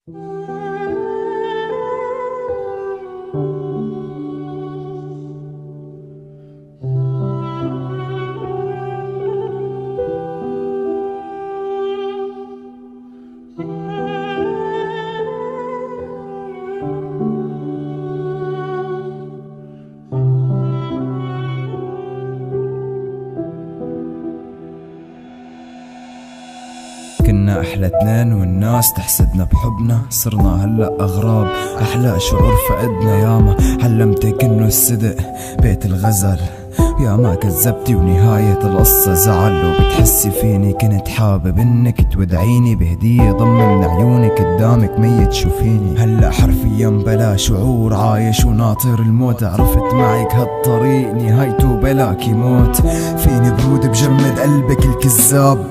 كنا أحلى اتنين والناس تحسدنا بحبنا، صرنا هلأ أغراب. أحلى شعور فقدنا ياما، علمتك إنه الصدق بيت الغزل. يا ما كذبتي ونهاية القصة زعل، وبتحسي فيني كنت حابب انك تودعيني بهدية ضم من عيونك، قدامك ميت شوفيني. هلأ حرفيا بلا شعور عايش وناطر الموت، عرفت معك هالطريق نهايته بلاكي موت. فيني برود بجمد قلبك الكذاب،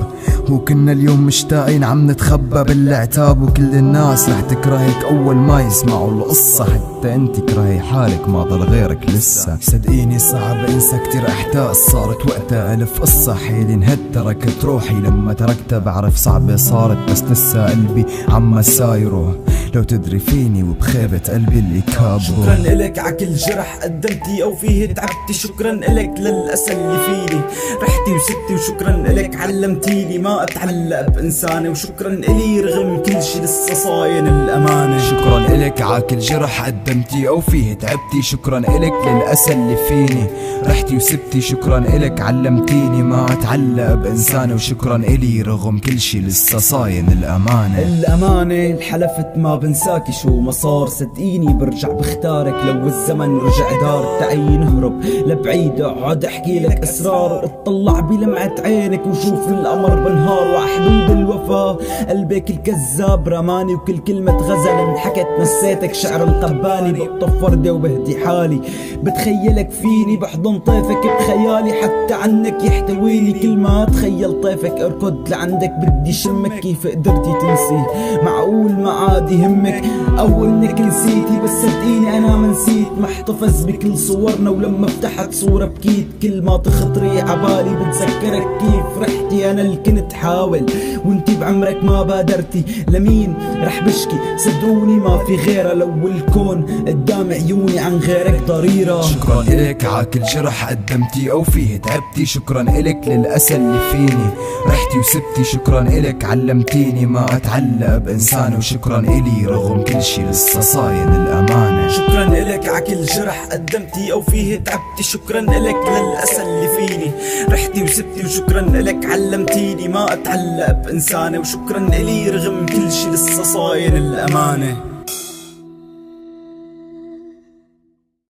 وكنا اليوم مشتاقين عم نتخبى بالعتاب. وكل الناس رح تكرهك اول ما يسمعوا القصة، حتى انت كرهي حالك ما ضل غيرك لسه. صدقيني صعب انسى كتير احداث صارت وقتها الف قصة، حيلي انهد تركت روحي لما تركتها. بعرف صعبة صارت بس لسه قلبي عم مسايره، لو تدري فيني وبخيبة قلبي اللي كابه. شكرا إلك عكل جرح قدمتي او فيه تعبتي، شكرا إلك للأسى اللي فيني رحتي وسبتي، وشكرا إلك علمتيني ما اتعلق بإنساني، وشكرا إلي رغم كل شي لسه صاين الأمانة. شكرا إلك عاكل جرح قدمتي او فيه تعبتي، شكرا إلك للأسى اللي فيني رحتي وسبتي، شكرا إلك علمتيني ما اتعلق بإنساني، وشكرا إلي رغم كل شي لسه صاين الأمانة. الأمانة حلفت ما بنساكي شو ما صار، صدقيني برجع بختارك لو الزمن رجع دار. تعي نهرب لبعيد اقعد احكي لك اسرار، واطلع بلمعة عينك وشوف القمر بنهار. وحدود الوفا قلبك الكذاب رماني، وكل كلمة غزل انحكت نسيتك شعر القباني. بقطف وردة وبهدي حالي بتخيلك فيني، بحضن طيفك بخيالي حتى عنك يحتويني. كل ما اتخيل طيفك اركض لعندك بدي شمك، كيف قدرتي تنسي؟ معقول ما عاد يهمك او انك نسيتي؟ بس صدقيني انا ما نسيت، محتفظ بكل صورنا، ولما فتحت صورة بكيت. كل ما تخطري عبالي بتذكرك كيف رحتي، انا اللي كنت حاول وانتي بعمرك ما بادرتي. لمين رح بشكي؟ صدقوني ما في غيرها، لو الكون قدام عيوني عن غيرك ضريرة. شكرا إلك عاكل جرح قدمتي او فيه تعبتي، شكرا إلك للأسى اللي فيني رحتي وسبتي، شكرا إلك علمتيني ما اتعلق بإنسان، وشكرا إلي رغم كل شي لسه صاين الأمانة. شكرا إلك عكل جرح قدمتي او فيه تعبتي، شكرا إلك للأسى اللي فيني رحتي وسبتي، وشكرا إلك علمتيني ما اتعلق بإنسانة، وشكرا إلي رغم كل شي لسه صاين الأمانة.